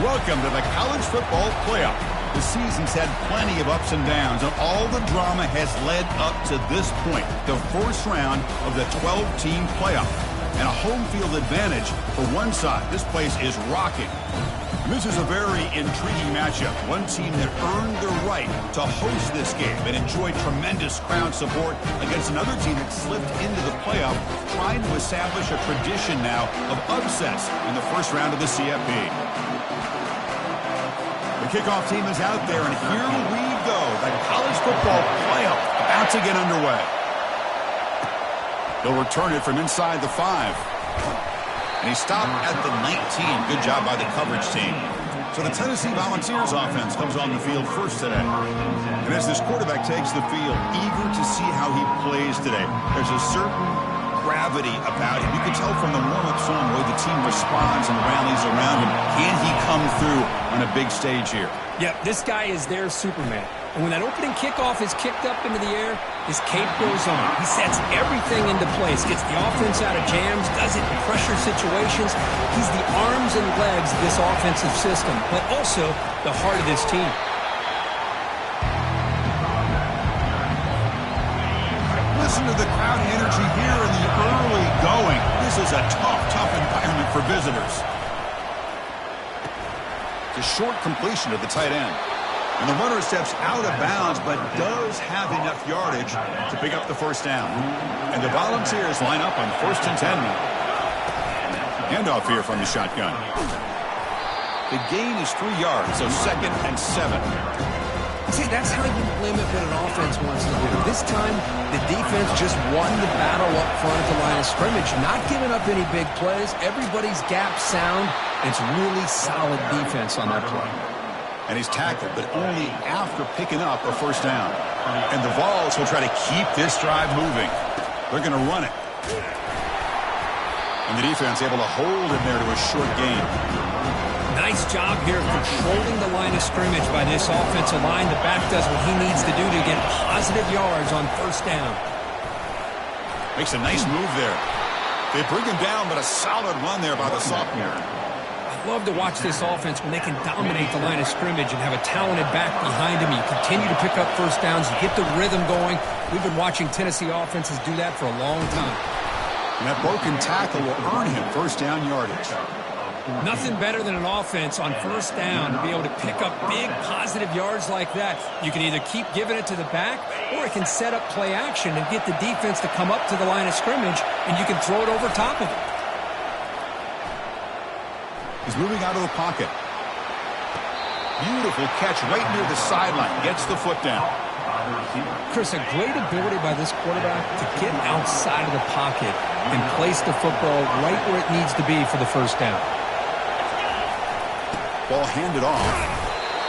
Welcome to the college football playoff. The season's had plenty of ups and downs, and all the drama has led up to this point, the first round of the 12-team playoff. And a home field advantage for one side. This place is rocking. This is a very intriguing matchup. One team that earned the right to host this game and enjoyed tremendous crowd support against another team that slipped into the playoff, trying to establish a tradition now of upsets in the first round of the CFP. The kickoff team is out there, and here we go. The college football playoff about to get underway. They'll return it from inside the 5. And he stopped at the 19. Good job by the coverage team. So the Tennessee Volunteers offense comes on the field first today. And as this quarterback takes the field, eager to see how he plays today, there's a certain gravity about him. You can tell from the warm-up song the way the team responds and rallies around him. Can he come through on a big stage here? Yeah, this guy is their Superman. And when that opening kickoff is kicked up into the air, his cape goes on. He sets everything into place, gets the offense out of jams, does it in pressure situations. He's the arms and legs of this offensive system, but also the heart of this team. Listen to the crowd energy here in the early going. This is a tough environment for visitors. It's a short completion to the tight end. And the runner steps out of bounds, but does have enough yardage to pick up the first down. And the Volunteers line up on 1st and 10 now. Handoff here from the shotgun. The gain is 3 yards, so 2nd and 7. See, that's how you limit what an offense wants to do. This time, the defense just won the battle up front at the line of scrimmage, not giving up any big plays. Everybody's gap sound. It's really solid defense on that play. And he's tackled, but only after picking up a first down. And the Vols will try to keep this drive moving. They're going to run it. And the defense able to hold him there to a short gain. Nice job here of controlling the line of scrimmage by this offensive line. The back does what he needs to do to get positive yards on first down. Makes a nice move there. They bring him down, but a solid run there by the sophomore. I love to watch this offense when they can dominate the line of scrimmage and have a talented back behind him. You continue to pick up first downs. You get the rhythm going. We've been watching Tennessee offenses do that for a long time. And that broken tackle will earn him first down yardage. Nothing better than an offense on first down to be able to pick up big positive yards like that. You can either keep giving it to the back, or it can set up play action and get the defense to come up to the line of scrimmage, and you can throw it over top of it. He's moving out of the pocket. Beautiful catch right near the sideline. Gets the foot down. Chris, a great ability by this quarterback to get outside of the pocket and place the football right where it needs to be for the first down. Ball handed off.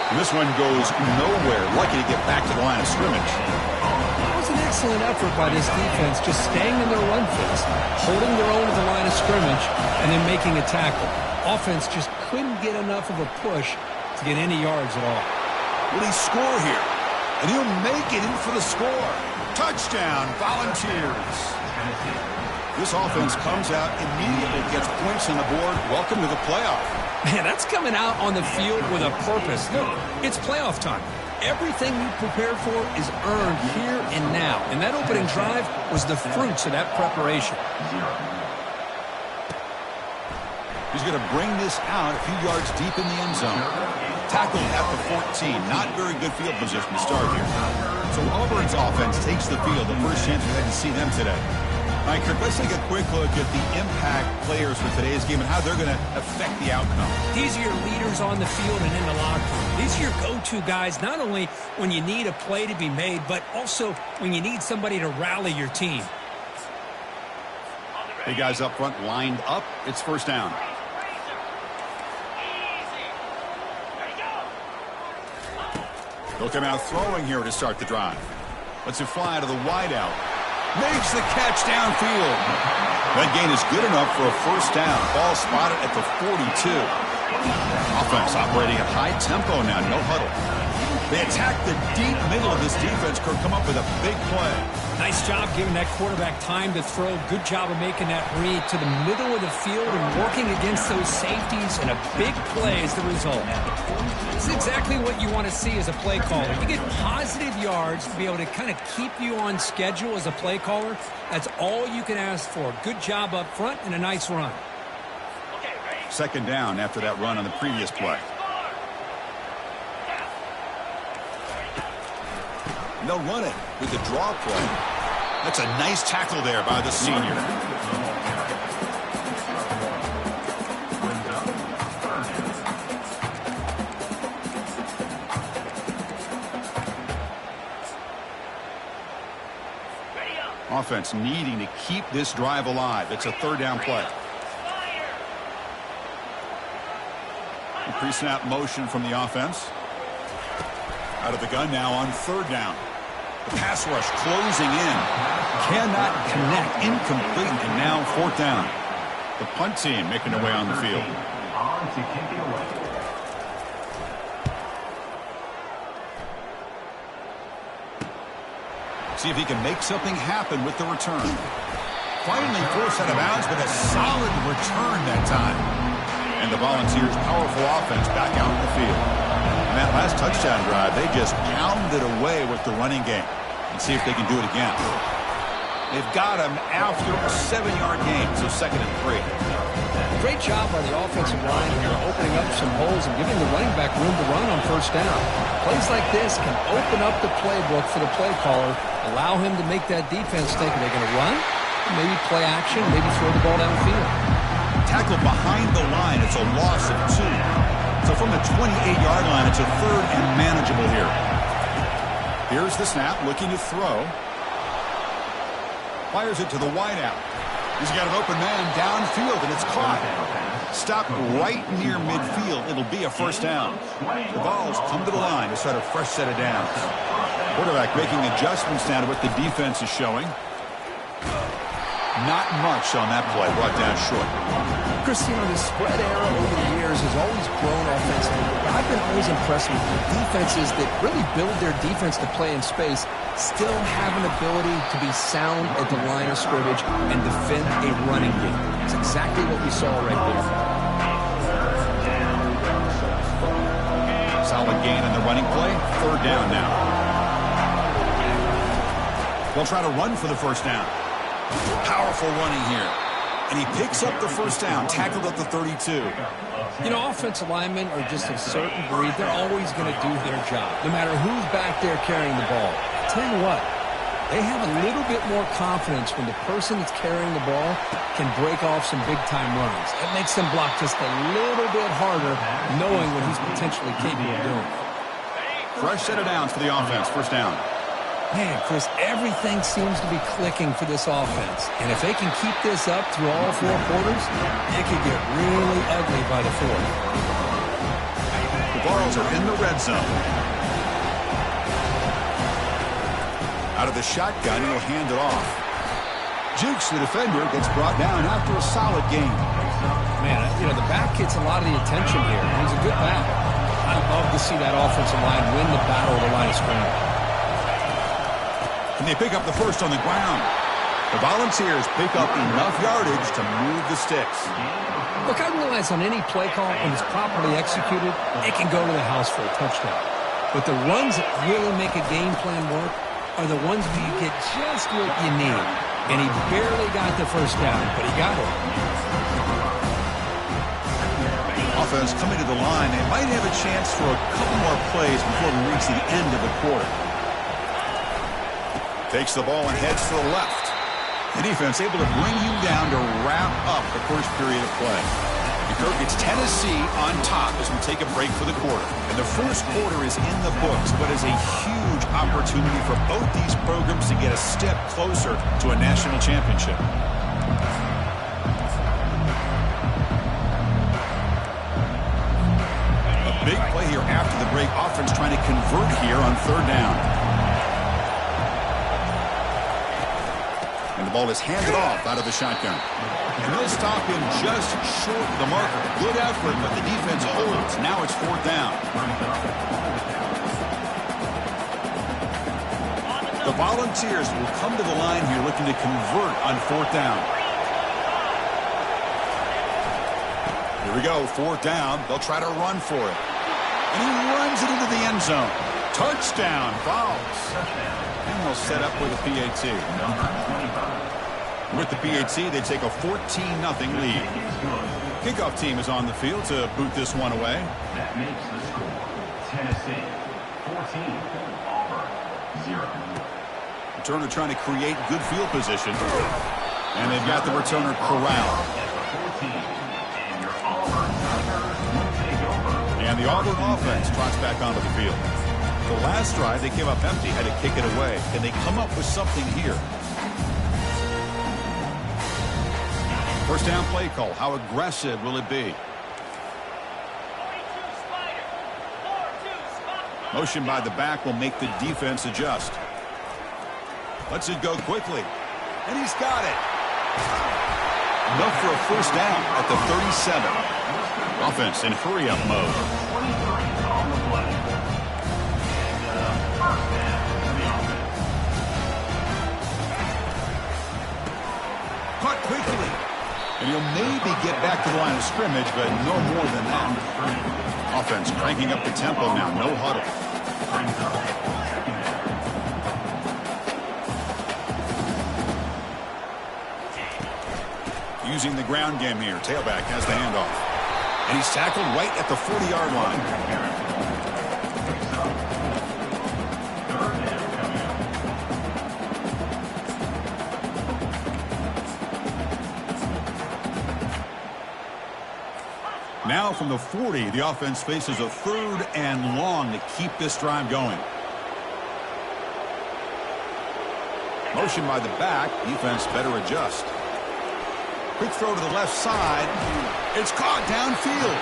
And this one goes nowhere. Lucky to get back to the line of scrimmage. That was an excellent effort by this defense, just staying in their run fist, holding their own at the line of scrimmage, and then making a tackle. Offense just couldn't get enough of a push to get any yards at all. Will he score here? And he'll make it in for the score. Touchdown, Volunteers. This offense comes out immediately, gets points on the board. Welcome to the playoff. Man, that's coming out on the field with a purpose. Look, it's playoff time. Everything you prepared for is earned here and now. And that opening drive was the fruits of that preparation. He's going to bring this out a few yards deep in the end zone. Tackled at the 14. Not very good field position to start here. So Auburn's offense takes the field. The first chance we had to see them today. All right, Kirk, let's take a quick look at the impact players for today's game and how they're going to affect the outcome. These are your leaders on the field and in the locker room. These are your go-to guys, not only when you need a play to be made, but also when you need somebody to rally your team. Big guys up front lined up. It's first down. They'll come out throwing here to start the drive. Lets it fly to the wideout. Makes the catch downfield. That gain is good enough for a first down. Ball spotted at the 42. Offense operating at high tempo now, no huddle. They attack the deep middle of this defense, could come up with a big play. Nice job giving that quarterback time to throw. Good job of making that read to the middle of the field and working against those safeties, and a big play is the result. This is exactly what you want to see as a play caller. You get positive yards to be able to kind of keep you on schedule as a play caller. That's all you can ask for. Good job up front and a nice run. Second down after that run on the previous play. And they'll run it with the draw play. That's a nice tackle there by the senior. Offense needing to keep this drive alive. It's a third down play. Pre-snap motion from the offense. Out of the gun now on third down. The pass rush closing in. Cannot connect. Incomplete. And now fourth down. The punt team making their way on the field. See if he can make something happen with the return. Finally forced out of bounds, but a solid return that time. And the Volunteers' powerful offense back out in the field. And that last touchdown drive, they just pounded away with the running game. And see if they can do it again. They've got him after a 7-yard gain, so 2nd and 3. Great job by the offensive line here, opening up some holes and giving the running back room to run on first down. Plays like this can open up the playbook for the play caller, allow him to make that defense think, are they going to run? Maybe play action, maybe throw the ball downfield. Tackle behind the line, it's a loss of 2. So from the 28-yard line, it's a third and manageable here. Here's the snap, looking to throw. Fires it to the wideout. He's got an open man downfield, and it's caught. Stopped right near midfield. It'll be a first down. The ball's come to the line to start a fresh set of downs. Quarterback making adjustments now to what the defense is showing. Not much on that play, brought down short. Chris, you know, the spread era over the years has always grown offensively. I've been always impressed with defenses that really build their defense to play in space, still have an ability to be sound at the line of scrimmage and defend a running game. It's exactly what we saw right there. Solid gain on the running play. Third down now. They'll try to run for the first down. Powerful running here. And he picks up the first down, tackled at the 32. You know, offensive linemen are just a certain breed. They're always going to do their job, no matter who's back there carrying the ball. I tell you what, they have a little bit more confidence when the person that's carrying the ball can break off some big-time runs. It makes them block just a little bit harder, knowing what he's potentially capable of doing. Fresh set of downs for the offense. First down. Man, Chris, everything seems to be clicking for this offense. And if they can keep this up through all 4 quarters, it could get really ugly by the 4th. The Vols are in the red zone. Out of the shotgun, he'll hand it off. Jukes, the defender, gets brought down after a solid game. Man, you know, the back gets a lot of the attention here. He's a good back. I'd love to see that offensive line win the battle of the line of scrimmage. And they pick up the first on the ground. The Volunteers pick up enough yardage to move the sticks. Look, I realize on any play call, when it's properly executed, it can go to the house for a touchdown. But the runs that really make a game plan work are the ones where you get just what you need. And he barely got the first down, but he got it. Offense coming to the line. They might have a chance for a couple more plays before we reach the end of the quarter. Takes the ball and heads to the left. The defense able to bring him down to wrap up the first period of play. And Kirk, it's Tennessee on top as we take a break for the quarter. And the first quarter is in the books, but is a huge opportunity for both these programs to get a step closer to a national championship. A big play here after the break. Offense trying to convert here on third down. ball is handed off out of the shotgun. And they'll stop him just short of the marker. Good effort, but the defense holds. Now it's 4th down. The Volunteers will come to the line here looking to convert on 4th down. Here we go, 4th down. They'll try to run for it. And he runs it into the end zone. Touchdown, Vols. And they'll set up with a PAT. With the PAT, they take a 14-0 lead. Kickoff team is on the field to boot this one away. That makes the score Tennessee 14, Auburn 0. Returner trying to create good field position. And they've got the returner corralled. And the Auburn offense trots back onto the field. The last drive they came up empty, had to kick it away. Can they come up with something here? First down play call. How aggressive will it be? Motion by the back will make the defense adjust. Lets it go quickly. And he's got it. Enough for a first down at the 37. Offense in hurry-up mode. Caught quickly. And he'll maybe get back to the line of scrimmage, but no more than that. Offense cranking up the tempo now. No huddle. Using the ground game here. Tailback has the handoff. And he's tackled right at the 40-yard line. Now from the 40, the offense faces a 3rd and long to keep this drive going. Motion by the back. Defense better adjust. Quick throw to the left side. It's caught downfield.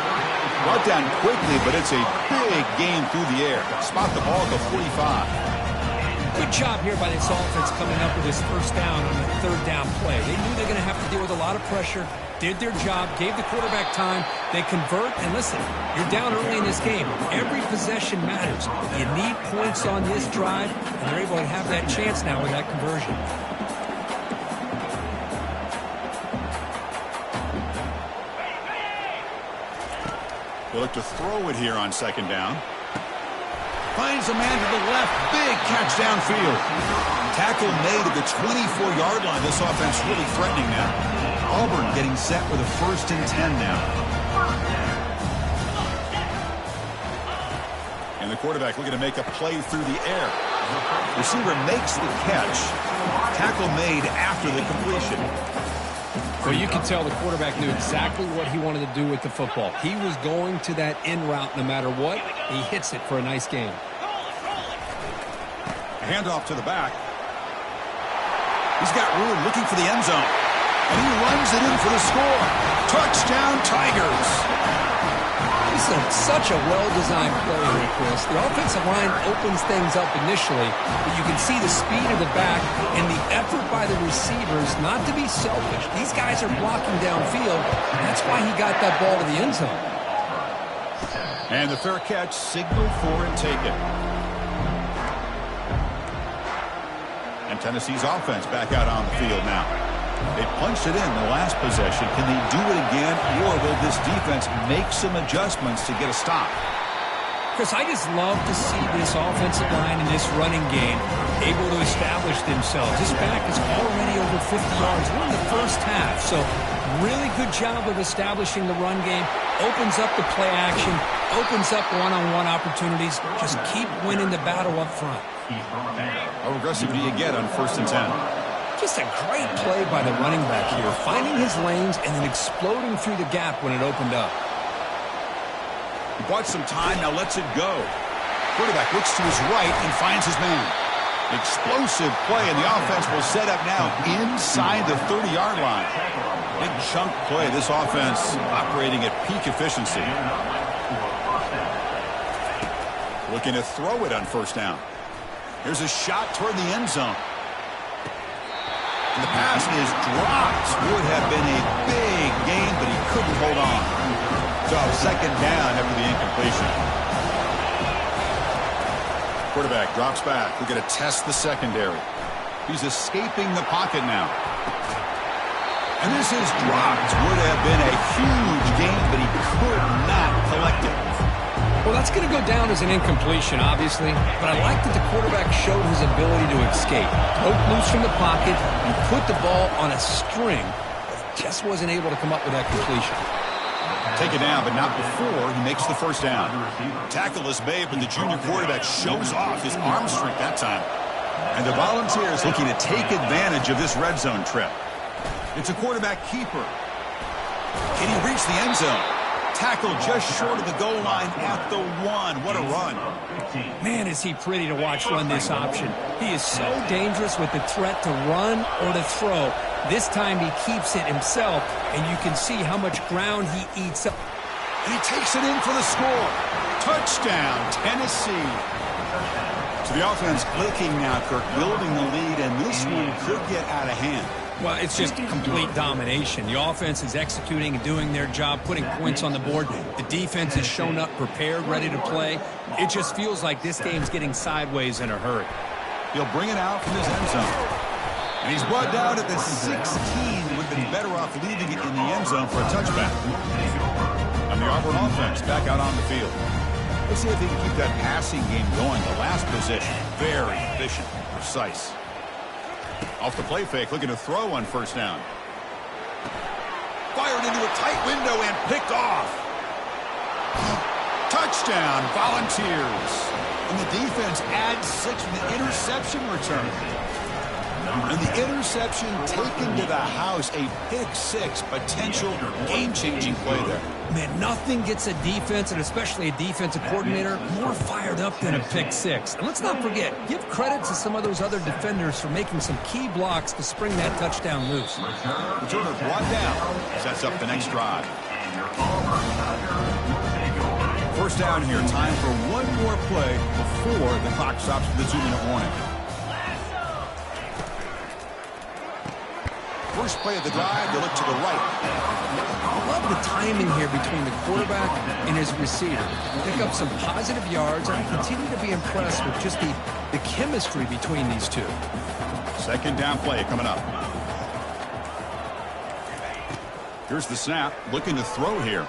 Brought down quickly, but it's a big gain through the air. Spot the ball at the 45. Good job here by this offense coming up with this first down on the 3rd down play. They knew they're going to have to deal with a lot of pressure. Did their job, gave the quarterback time. They convert, and listen, you're down early in this game. Every possession matters. You need points on this drive, and they're able to have that chance now with that conversion. They look to throw it here on 2nd down. Finds a man to the left. Big catch downfield. Tackle made at the 24-yard line. This offense really threatening now. Auburn getting set with a 1st and 10 now. And the quarterback looking to make a play through the air. Receiver makes the catch. Tackle made after the completion. Well, you can tell the quarterback knew exactly what he wanted to do with the football. He was going to that in route no matter what. He hits it for a nice gain. Handoff to the back. He's got room looking for the end zone. And he runs it in for the score. Touchdown, Tigers. This is such a well-designed play here, Chris. The offensive line opens things up initially, but you can see the speed of the back and the effort by the receivers not to be selfish. These guys are blocking downfield, and that's why he got that ball to the end zone. And the fair catch signaled for and taken. And Tennessee's offense back out on the field now. They punched it in the last possession. Can they do it again, or will this defense make some adjustments to get a stop? Chris, I just love to see this offensive line and this running game able to establish themselves. This back is already over 50 yards. We're in the first half, so really good job of establishing the run game. Opens up the play action, opens up one-on-one opportunities. Just keep winning the battle up front. How aggressive do you get on 1st and 10? Just a great play by the running back here, finding his lanes and then exploding through the gap when it opened up. He bought some time, now lets it go. Quarterback looks to his right and finds his man. Explosive play, and the offense will set up now inside the 30-yard line. Big chunk play. This offense operating at peak efficiency. Looking to throw it on 1st down. Here's a shot toward the end zone. And the pass is dropped. Would have been a big gain, but he couldn't hold on. So second down after the incompletion. Quarterback drops back. We're going to test the secondary. He's escaping the pocket now. And this is dropped. Would have been a huge gain, but he could not collect it. Well, that's going to go down as an incompletion, obviously, but I like that the quarterback showed his ability to escape. Broke loose from the pocket and put the ball on a string, but he just wasn't able to come up with that completion. Take it down, but not before he makes the first down. Tackle is made, but the junior quarterback shows off his arm strength that time. And the Volunteers looking to take advantage of this red zone trip. It's a quarterback keeper. Can he reach the end zone? Tackle just short of the goal line at the 1. What a run. Man, is he pretty to watch run this option. He is so dangerous with the threat to run or to throw. This time he keeps it himself, and you can see how much ground he eats up. And he takes it in for the score. Touchdown, Tennessee. So the offense clicking now, Kirk, building the lead, and this one could get out of hand. Well, it's just complete domination. The offense is executing and doing their job, putting points on the board. The defense has shown up prepared, ready to play. It just feels like this game's getting sideways in a hurry. He'll bring it out from his end zone. And he's brought down at the 16. Would have been better off leaving it in the end zone for a touchback. And the Auburn offense back out on the field. Let's see if he can keep that passing game going. The last possession, very efficient, precise. Off the play fake, looking to throw on first down. Fired into a tight window and picked off. Touchdown, Volunteers. And the defense adds 6 from the interception return. And the interception taken to the house, a pick-6, potential game-changing play there. Man, nothing gets a defense, and especially a defensive coordinator, more fired up than a pick-6. And let's not forget, give credit to some of those other defenders for making some key blocks to spring that touchdown loose. Returner brought down, sets up the next drive. First down here, time for one more play before the clock stops for the 2-minute warning. First play of the drive, they look to the right. I love the timing here between the quarterback and his receiver. Pick up some positive yards, and I continue to be impressed with just the chemistry between these two. Second down play coming up. Here's the snap, looking to throw here.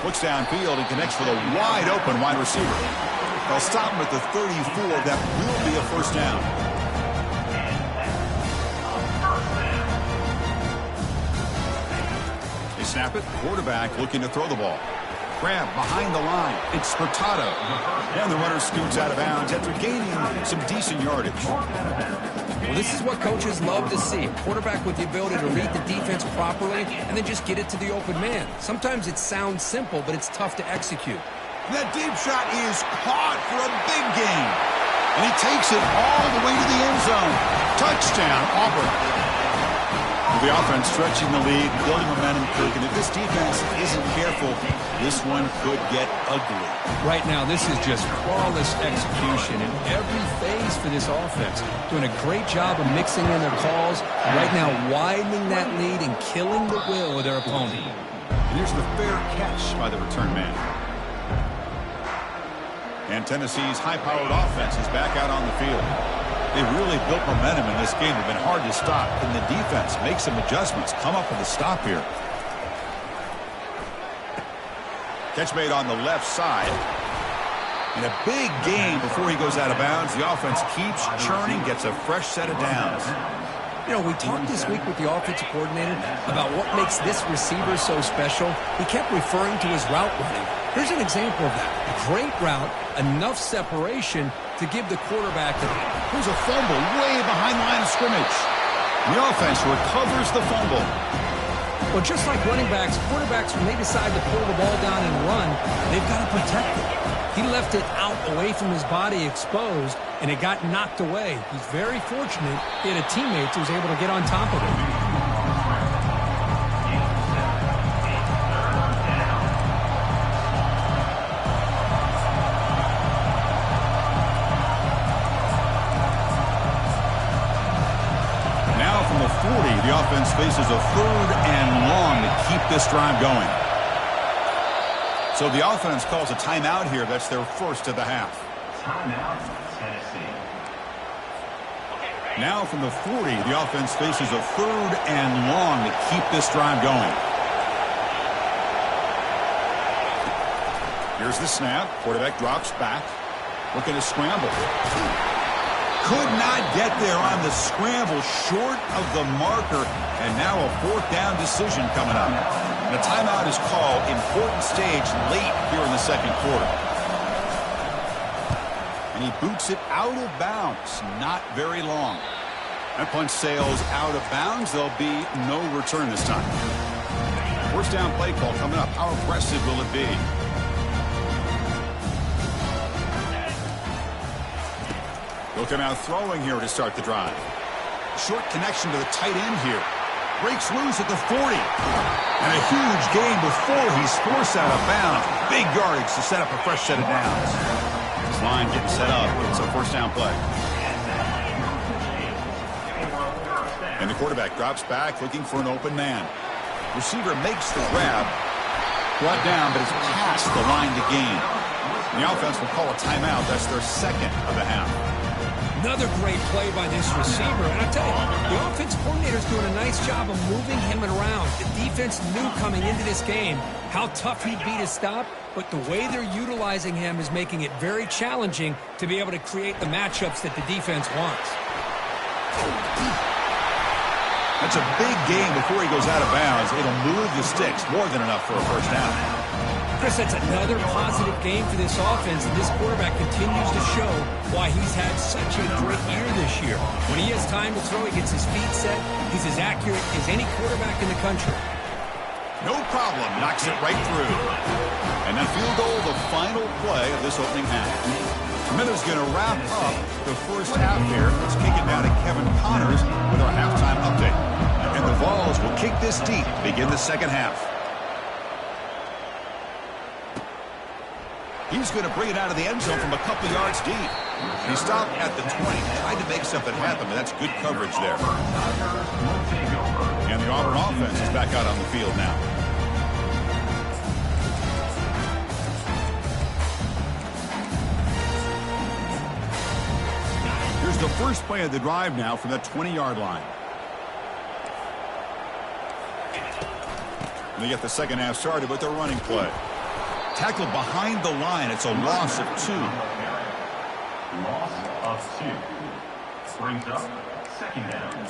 Looks downfield and connects with a wide open wide receiver. They'll stop him at the 34. That will be a first down. They snap it. Quarterback looking to throw the ball. Grab behind the line. It's Furtado. And the runner scoots out of bounds after gaining some decent yardage. Well, this is what coaches love to see. A quarterback with the ability to read the defense properly and then just get it to the open man. Sometimes it sounds simple, but it's tough to execute. And that deep shot is caught for a big gain. And he takes it all the way to the end zone. Touchdown, Auburn. The offense stretching the lead, building momentum, Kirk. And if this defense isn't careful, this one could get ugly. Right now, this is just flawless execution in every phase for this offense. Doing a great job of mixing in their calls. Right now, widening that lead and killing the will of their opponent. And here's the fair catch by the return man. And Tennessee's high-powered offense is back out on the field. They really built momentum in this game. They've been hard to stop. And the defense makes some adjustments, come up with a stop here. Catch made on the left side. And a big gain before he goes out of bounds. The offense keeps churning, gets a fresh set of downs. You know, we talked this week with the offensive coordinator about what makes this receiver so special. He kept referring to his route running. Here's an example of that. A great route, enough separation to give the quarterback a... Here's a fumble way behind the line of scrimmage. The offense recovers the fumble. Well, just like running backs, quarterbacks, when they decide to pull the ball down and run, they've got to protect it. He left it out away from his body exposed, and it got knocked away. He's very fortunate he had a teammate who was able to get on top of it. offense faces a 3rd and long to keep this drive going. So the offense calls a timeout here. That's their first of the half. Timeout, Tennessee. Now from the 40, the offense faces a 3rd and long to keep this drive going. Here's the snap. Quarterback drops back. Looking to scramble. Could not get there on the scramble, short of the marker, and now a 4th down decision coming up. And a timeout is called. Important stage late here in the 2nd quarter. And he boots it out of bounds. Not very long. That punch sails out of bounds. There'll be no return this time. 1st down play call coming up. How aggressive will it be? He'll come out throwing here to start the drive. Short connection to the tight end here. Breaks loose at the 40. And a huge gain before he's forced out of bounds. Big yardage to set up a fresh set of downs. This line getting set up. It's a 1st down play. And the quarterback drops back looking for an open man. Receiver makes the grab. Brought down, but it's past the line to gain. And the offense will call a timeout. That's their 2nd of the half. Another great play by this receiver. And I tell you, the offense coordinator's doing a nice job of moving him around. The defense knew coming into this game how tough he'd be to stop, but the way they're utilizing him is making it very challenging to be able to create the matchups that the defense wants. That's a big gain before he goes out of bounds. It'll move the sticks more than enough for a 1st down. Chris, that's another positive game for this offense, and this quarterback continues to show why he's had such a great year this year. When he has time to throw, he gets his feet set. He's as accurate as any quarterback in the country. No problem. Knocks it right through. And that field goal, the final play of this opening half. Miller's going to wrap up the 1st half here. Let's kick it down to Kevin Connors with our halftime update. And the Vols will kick this deep to begin the 2nd half. He's going to bring it out of the end zone from a couple yards deep. He stopped at the 20, tried to make something happen, but that's good coverage there. And the Auburn offense is back out on the field now. Here's the first play of the drive now from the 20-yard line. And they get the 2nd half started with their running play. Tackled behind the line. It's a loss of 2. Loss of 2. Brings up 2nd down.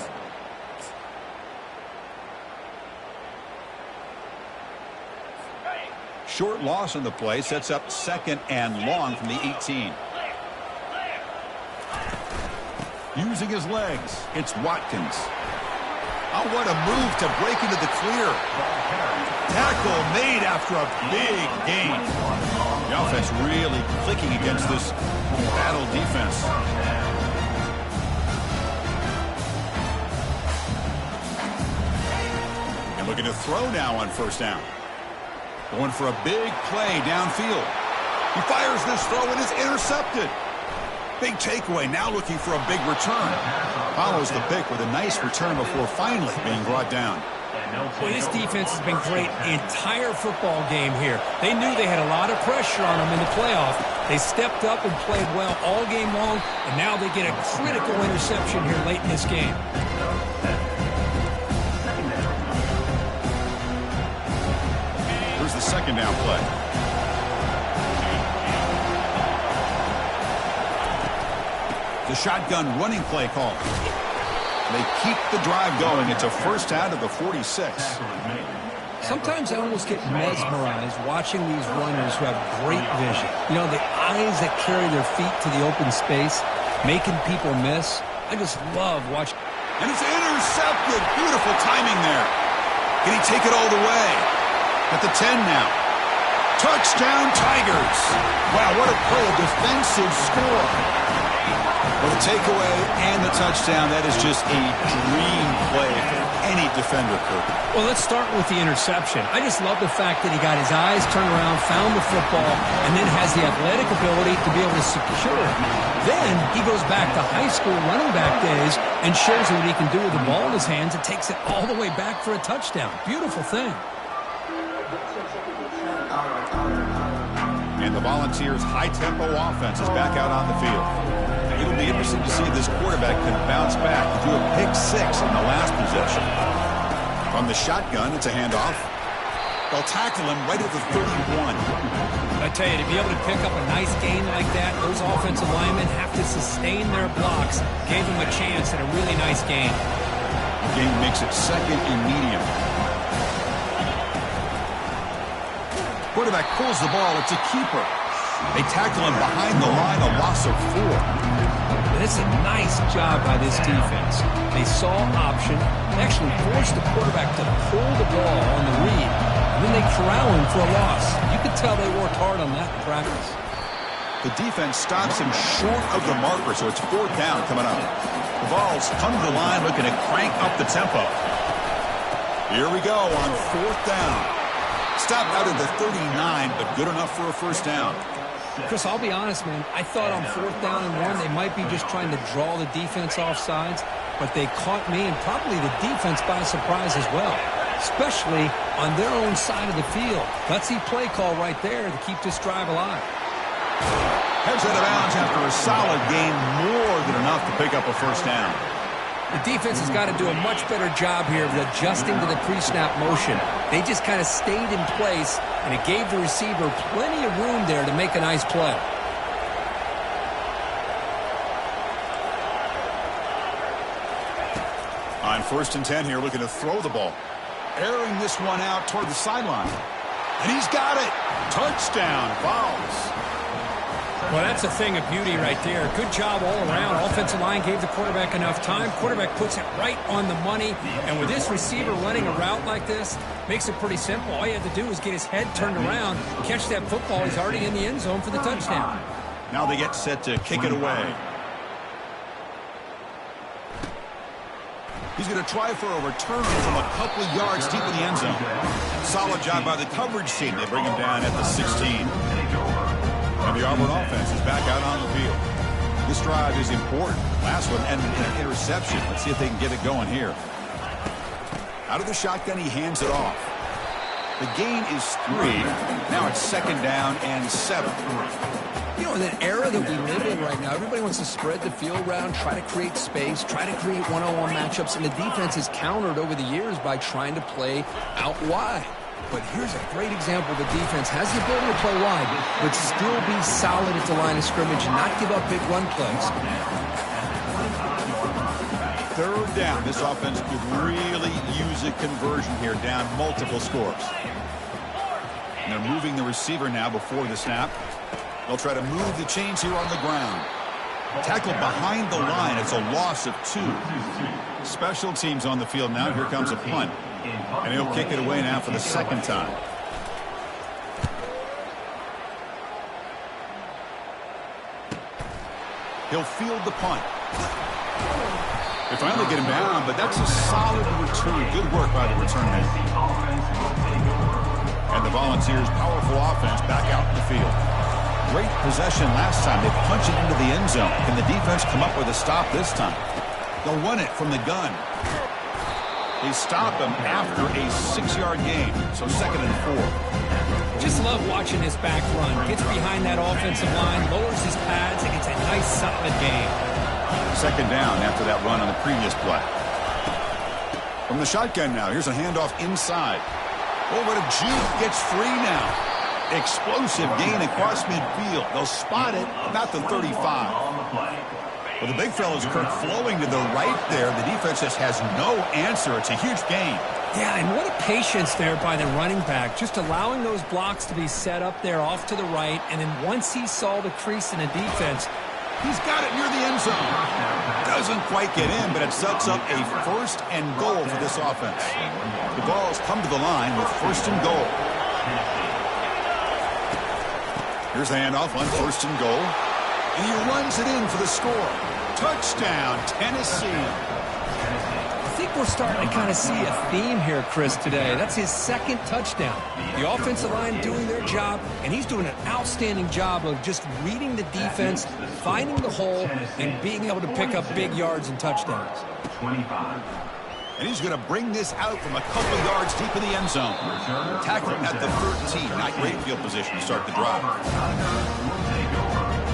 Short loss on the play. Sets up 2nd and long from the 18. Using his legs. It's Watkins. Oh, what a move to break into the clear. Tackle made after a big gain. The offense really clicking against this battle defense. And looking to throw now on 1st down. Going for a big play downfield. He fires this throw and is intercepted. Big takeaway, now looking for a big return. Follows the pick with a nice return before finally being brought down. Well, this defense has been great the entire football game here. They knew they had a lot of pressure on them in the playoff. They stepped up and played well all game long, and now they get a critical interception here late in this game. Here's the 2nd down play. The shotgun running play call. They keep the drive going. It's a 1st out of the 46. Sometimes I almost get mesmerized watching these runners who have great vision. You know, the eyes that carry their feet to the open space, making people miss. I just love watching. And it's intercepted. Beautiful timing there. Can he take it all the way? At the 10 now. Touchdown, Tigers. Wow, what a play, a defensive score. Well, the takeaway and the touchdown, that is just a dream play. any defender could. Well, let's start with the interception. I just love the fact that he got his eyes turned around, found the football, and then has the athletic ability to be able to secure it. Then he goes back to high school running back days and shows what he can do with the ball in his hands and takes it all the way back for a touchdown. Beautiful thing. And the Volunteers' high-tempo offense is back out on the field. It'll be interesting to see if this quarterback can bounce back and do a pick six in the last possession. From the shotgun, it's a handoff. They'll tackle him right at the 31. I tell you, to be able to pick up a nice gain like that, those offensive linemen have to sustain their blocks. Gave him a chance at a really nice gain. The game makes it second and medium. Quarterback pulls the ball. It's a keeper. They tackle him behind the line, a loss of 4. And it's a nice job by this defense. They saw option, actually forced the quarterback to pull the ball on the read, and then they corral him for a loss. You could tell they worked hard on that in practice. The defense stops him short of the marker, so it's 4th down coming up. The Vols come to the line looking to crank up the tempo. Here we go on 4th down. Stopped out of the 39, but good enough for a first down. Chris, I'll be honest, man. I thought on 4th down and 1, they might be just trying to draw the defense off sides, but they caught me and probably the defense by surprise as well, especially on their own side of the field. Gutsy play call right there to keep this drive alive. Heads out of bounds after a solid gain, more than enough to pick up a first down. The defense has got to do a much better job here of adjusting to the pre-snap motion. They just kind of stayed in place, and it gave the receiver plenty of room there to make a nice play. On 1st and 10 here, looking to throw the ball. Airing this one out toward the sideline. And he's got it. Touchdown, Vols. Well, that's a thing of beauty right there. Good job all around. Offensive line gave the quarterback enough time. Quarterback puts it right on the money. And with this receiver running a route like this, makes it pretty simple. All you have to do is get his head turned around, catch that football. He's already in the end zone for the touchdown. Now they get set to kick it away. He's going to try for a return from a couple of yards deep in the end zone. Solid job by the coverage team. They bring him down at the 16. And the Auburn offense is back out on the field. This drive is important. Last one ended in an interception. Let's see if they can get it going here. Out of the shotgun, he hands it off. The gain is 3. Now it's 2nd down and 7. You know, in an era that we live in right now, everybody wants to spread the field around, try to create space, try to create one-on-one matchups, and the defense has countered over the years by trying to play out wide. But here's a great example. The defense has the ability to play wide, but still be solid at the line of scrimmage and not give up big run plays. 3rd down. This offense could really use a conversion here, down multiple scores. And they're moving the receiver now before the snap. They'll try to move the chains here on the ground. Tackled behind the line. It's a loss of 2. Special teams on the field now. Here comes a punt. And he'll kick it away now for the 2nd time. He'll field the punt. They finally get him down, but that's a solid return. Good work by the return man. And the Volunteers' powerful offense back out in the field. Great possession last time. They punch it into the end zone. Can the defense come up with a stop this time? They'll run it from the gun. They stop him after a 6-yard gain, so 2nd and 4. Just love watching this back run. Gets behind that offensive line, lowers his pads, and gets a nice solid gain. 2nd down after that run on the previous play. From the shotgun now, here's a handoff inside. Over to Juke, gets free now. Explosive gain across midfield. They'll spot it about the 35. Well, the big fella's Kirk flowing to the right there. The defense just has no answer. It's a huge gain. Yeah, and what a patience there by the running back. Just allowing those blocks to be set up there off to the right. And then once he saw the crease in the defense, he's got it near the end zone. Doesn't quite get in, but it sets up a 1st and goal for this offense. The Vols come to the line with 1st and goal. Here's the handoff on 1st and goal. And he runs it in for the score. Touchdown, Tennessee. I think we're starting to kind of see a theme here, Chris, today. That's his second touchdown. The offensive line doing their job, and he's doing an outstanding job of just reading the defense, finding the hole, and being able to pick up big yards and touchdowns. 25. And he's going to bring this out from a couple yards deep in the end zone. Tackle at the 13. Not great field position to start the drive.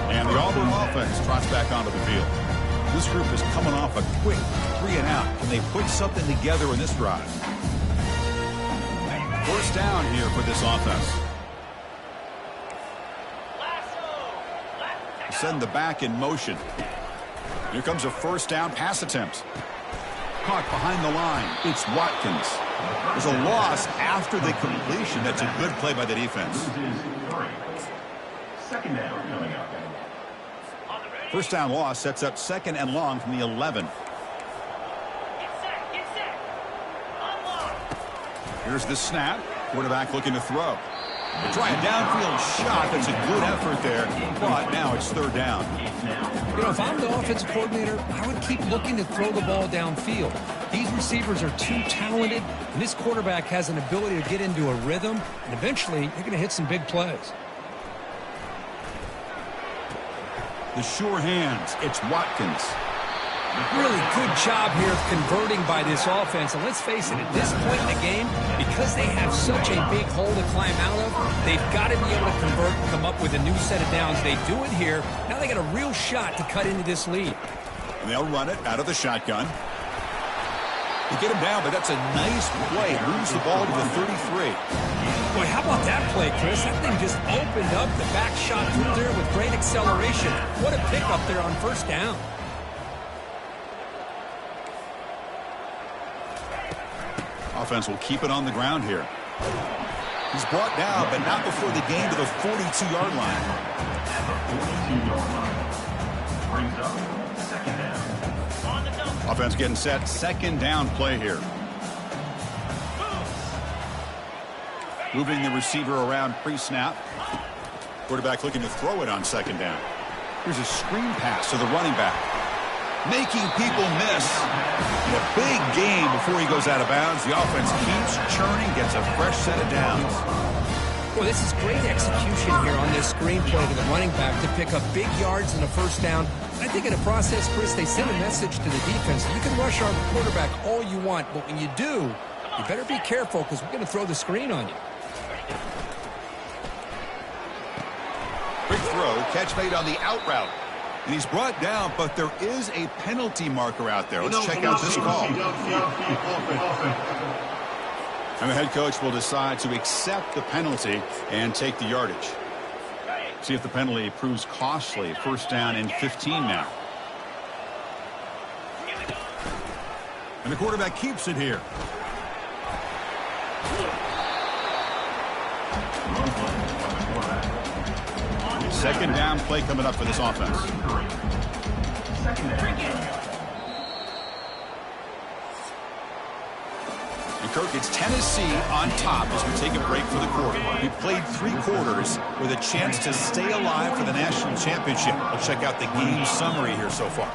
And the Auburn offense trots back onto the field. This group is coming off a quick 3-and-out. Can they put something together in this drive? First down here for this offense. Send the back in motion. Here comes a first down pass attempt. Caught behind the line. It's Watkins. There's a loss after the completion. That's a good play by the defense. Second down coming up. First down loss sets up second and long from the 11. Here's the snap. Quarterback looking to throw. They try a downfield shot. That's a good effort there. But now it's third down. You know, if I'm the offensive coordinator, I would keep looking to throw the ball downfield. These receivers are too talented, and this quarterback has an ability to get into a rhythm, and eventually you're going to hit some big plays. The sure hands. It's Watkins. Really good job here of converting by this offense. And let's face it, at this point in the game, because they have such a big hole to climb out of, they've got to be able to convert and come up with a new set of downs. They do it here. Now they got a real shot to cut into this lead. And they'll run it out of the shotgun. They get him down, but that's a nice play. Moves the ball to the 33. Boy, how about that play, Chris? That thing just opened up the back shot through there with great acceleration. What a pickup there on first down. Offense will keep it on the ground here. He's brought down, but not before the gain to the 42-yard line. Brings up second down. Offense getting set. Second down play here. Moving the receiver around pre-snap. Quarterback looking to throw it on second down. Here's a screen pass to the running back. Making people miss. In a big game before he goes out of bounds. The offense keeps churning, gets a fresh set of downs. Well, this is great execution here on this screen play to the running back to pick up big yards and a first down. I think in the process, Chris, they send a message to the defense. You can rush our quarterback all you want, but when you do, you better be careful because we're going to throw the screen on you. Quick throw, catch made on the out route. And he's brought down, but there is a penalty marker out there. Let's check out this call. And the head coach will decide to accept the penalty and take the yardage. See if the penalty proves costly. First down and 15 now. And the quarterback keeps it here. Second down play coming up for this offense. And Kirk, it's Tennessee on top as we take a break for the quarter. We played 3 quarters with a chance to stay alive for the national championship. Let's check out the game summary here so far.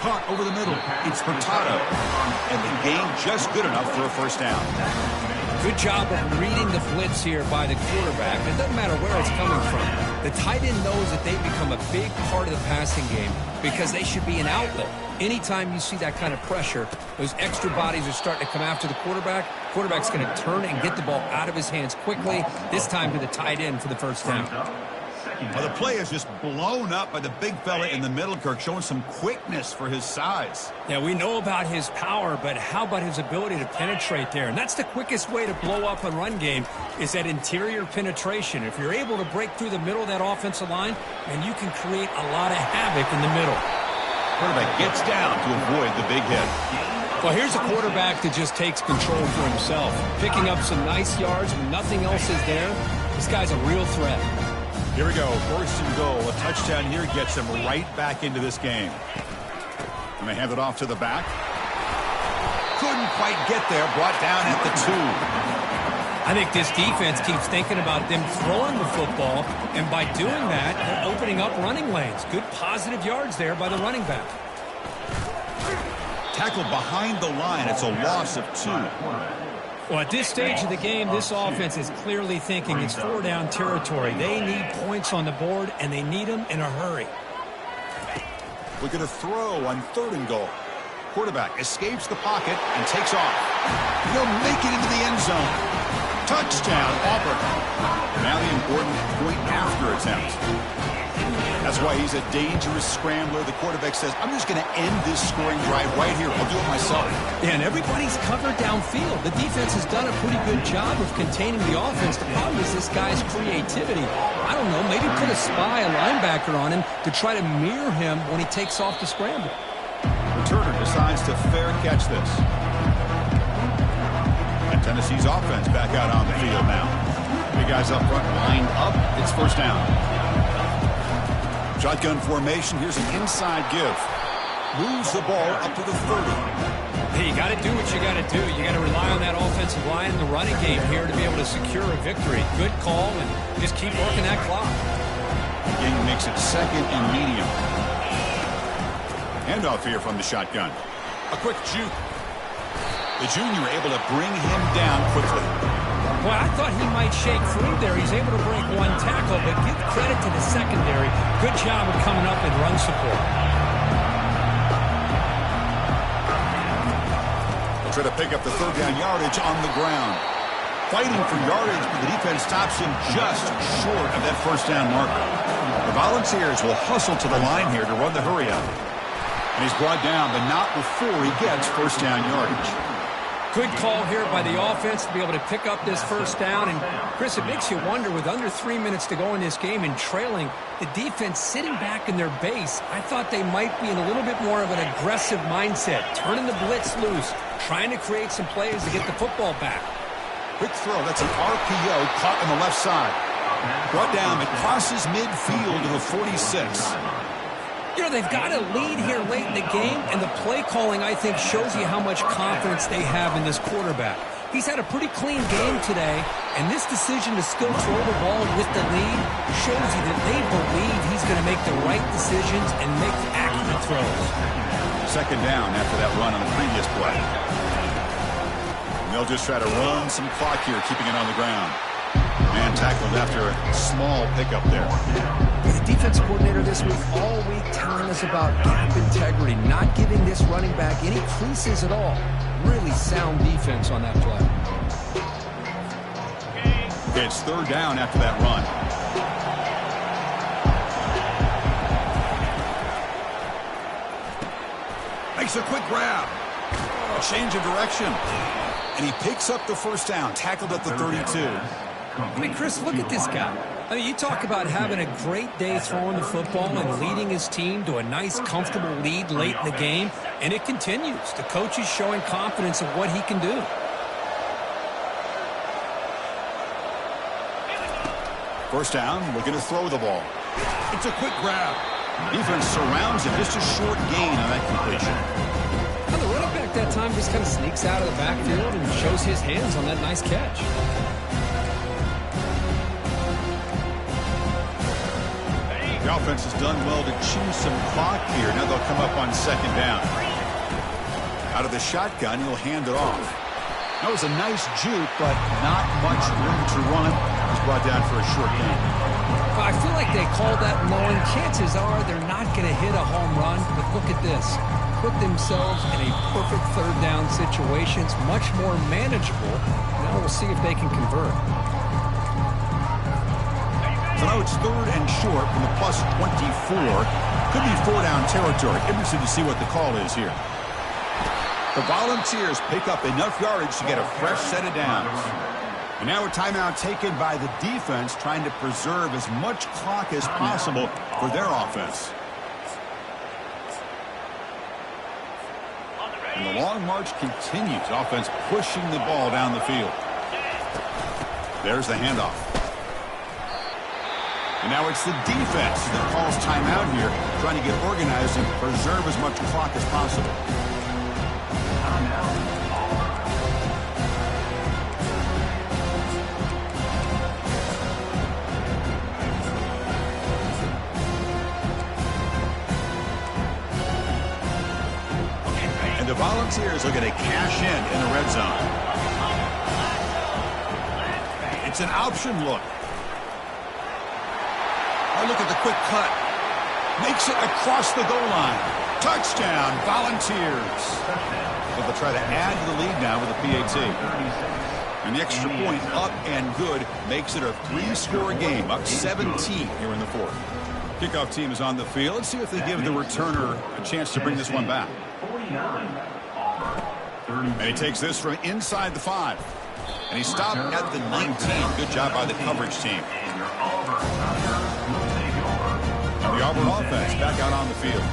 Caught over the middle. It's Hurtado. And the game just good enough for a first down. Good job of reading the blitz here by the quarterback. It doesn't matter where it's coming from. The tight end knows that they've become a big part of the passing game because they should be an outlet. Anytime you see that kind of pressure, those extra bodies are starting to come after the quarterback. Quarterback's going to turn and get the ball out of his hands quickly, this time to the tight end for the first down. Well, the play is just blown up by the big fella in the middle, Kirk, showing some quickness for his size. Yeah, we know about his power, but how about his ability to penetrate there? And that's the quickest way to blow up a run game is that interior penetration. If you're able to break through the middle of that offensive line, then you can create a lot of havoc in the middle. Quarterback gets down to avoid the big hit. Well, here's a quarterback that just takes control for himself, picking up some nice yards when nothing else is there. This guy's a real threat. Here we go, first and goal. A touchdown here gets him right back into this game. And they hand it off to the back. Couldn't quite get there, brought down at the 2. I think this defense keeps thinking about them throwing the football, and by doing that, they're opening up running lanes. Good positive yards there by the running back. Tackled behind the line. It's a loss of 2. Well, at this stage of the game, this offense is clearly thinking it's 4-down territory. They need points on the board, and they need them in a hurry. Look at a throw on 3rd and goal. Quarterback escapes the pocket and takes off. He'll make it into the end zone. Touchdown, Auburn. Now the important point after attempt. That's why he's a dangerous scrambler. The quarterback says, I'm just going to end this scoring drive right here. I'll do it myself. And everybody's covered downfield. The defense has done a pretty good job of containing the offense. The problem is this guy's creativity. I don't know, maybe put a spy, a linebacker on him to try to mirror him when he takes off the scramble. Returner decides to fair catch this. And Tennessee's offense back out on the field now. The guys up front lined up. It's 1st down. Shotgun formation. Here's an inside give. Moves the ball up to the 30. Hey, you got to do what you got to do. You got to rely on that offensive line in the running game here to be able to secure a victory. Good call, and just keep working that clock. Gang makes it 2nd and medium. Handoff here from the shotgun. A quick juke. The junior able to bring him down quickly. Well, I thought he might shake free there. He's able to break 1 tackle, but give credit to the secondary. Good job of coming up and run support. They'll try to pick up the 3rd down yardage on the ground. Fighting for yardage, but the defense stops him just short of that 1st down marker. The Volunteers will hustle to the line here to run the hurry up. And he's brought down, but not before he gets 1st down yardage. Good call here by the offense to be able to pick up this 1st down. And, Chris, it makes you wonder, with under 3 minutes to go in this game and trailing, the defense sitting back in their base, I thought they might be in a little bit more of an aggressive mindset, turning the blitz loose, trying to create some plays to get the football back. Quick throw. That's an RPO caught on the left side. Brought down. It crosses midfield to the 46. You know, they've got a lead here late in the game, and the play calling, I think, shows you how much confidence they have in this quarterback. He's had a pretty clean game today, and this decision to still throw the ball with the lead shows you that they believe he's going to make the right decisions and make accurate throws. 2nd down after that run on the previous play. And they'll just try to run some clock here, keeping it on the ground. Man tackled after a small pickup there. The defense coordinator this week, all week, telling us about gap integrity, not giving this running back any creases at all. Really sound defense on that play. It's 3rd down after that run. Makes a quick grab. A change of direction. And he picks up the 1st down, tackled at the 32. I mean, Chris, look at this guy. I mean, you talk about having a great day throwing the football and leading his team to a nice, comfortable lead late in the game, and it continues. The coach is showing confidence of what he can do. First down, looking to throw the ball. It's a quick grab. Defense surrounds him. Just a short gain on that completion. Well, the running back that time just kind of sneaks out of the backfield and shows his hands on that nice catch. The offense has done well to chew some clock here. Now they'll come up on 2nd down. Out of the shotgun, he'll hand it off. That was a nice juke, but not much room to run. He's brought down for a short gain. Well, I feel like they called that knowing chances are they're not going to hit a home run, but look at this. Put themselves in a perfect 3rd down situation. It's much more manageable. Now we'll see if they can convert. So now it's 3rd and short from the plus 24. Could be 4-down territory. Interested to see what the call is here. The Volunteers pick up enough yardage to get a fresh set of downs. And now a timeout taken by the defense, trying to preserve as much clock as possible for their offense. And the long march continues. Offense pushing the ball down the field. There's the handoff. And now it's the defense that calls timeout here, trying to get organized and preserve as much clock as possible. And the Buccaneers looking to cash in the red zone. It's an option look. Oh, look at the quick cut. Makes it across the goal line. Touchdown, Volunteers. But they'll try to add to the lead now with a PAT. And the extra point up and good makes it a 3-score game, up 17 here in the fourth. Kickoff team is on the field. Let's see if they give the returner a chance to bring this one back. And he takes this from inside the 5. And he stopped at the 19. Good job by the coverage team. And the Auburn offense back out on the field.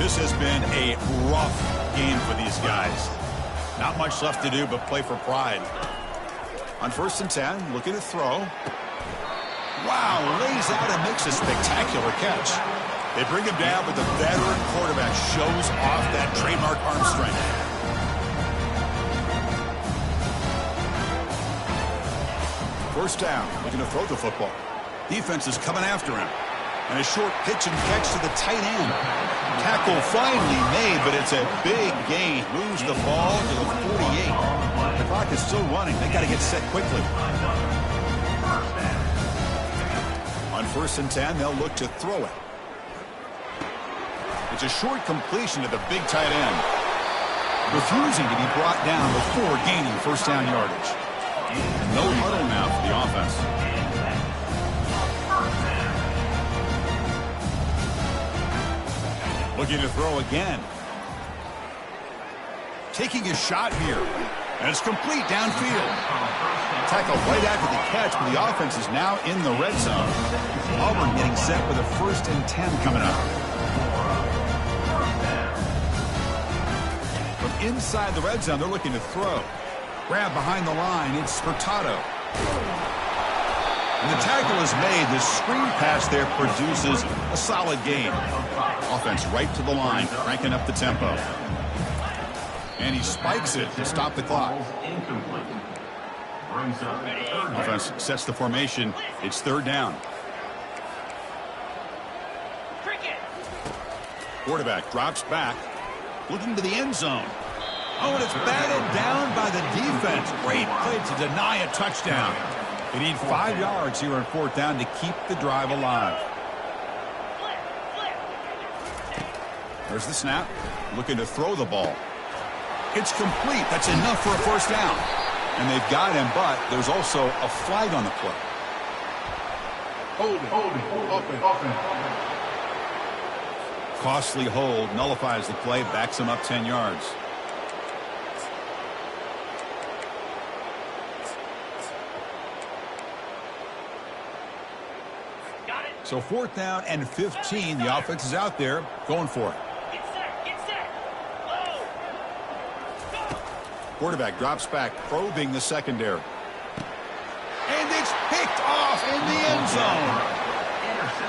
This has been a rough game for these guys. Not much left to do but play for pride. On 1st and 10, looking to throw. Wow, lays out and makes a spectacular catch. They bring him down, but the veteran quarterback shows off that trademark arm strength. First down, looking to throw the football. Defense is coming after him. And a short pitch and catch to the tight end. Tackle finally made, but it's a big gain. Moves the ball to the 48. The clock is still running. They got to get set quickly. On 1st and 10, they'll look to throw it. It's a short completion to the big tight end. Refusing to be brought down before gaining first down yardage. No huddle now for the offense. Looking to throw again. Taking a shot here. And it's complete downfield. Tackle right after the catch, but the offense is now in the red zone. Auburn getting set with a 1st and 10 coming up. From inside the red zone, they're looking to throw. Grab behind the line. It's Furtado. And the tackle is made. The screen pass there produces a solid gain. Offense right to the line, cranking up the tempo. And he spikes it to stop the clock. Offense sets the formation. It's 3rd down. Quarterback drops back, looking to the end zone. Oh, and it's batted down by the defense. Great play to deny a touchdown. They need 5 yards here on 4th down to keep the drive alive. There's the snap. Looking to throw the ball. It's complete. That's enough for a 1st down. And they've got him, but there's also a flag on the play. Open. Costly hold. Nullifies the play. Backs him up 10 yards. So 4th down and 15. The offense is out there going for it. Quarterback drops back, probing the secondary. And it's picked off in the end zone.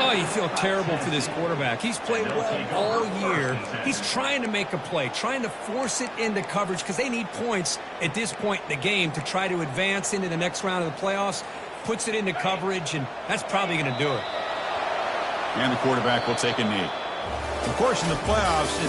Oh, you feel terrible for this quarterback. He's played well all year. He's trying to make a play, trying to force it into coverage because they need points at this point in the game to try to advance into the next round of the playoffs. Puts it into coverage, and that's probably going to do it. And the quarterback will take a knee. Of course, in the playoffs,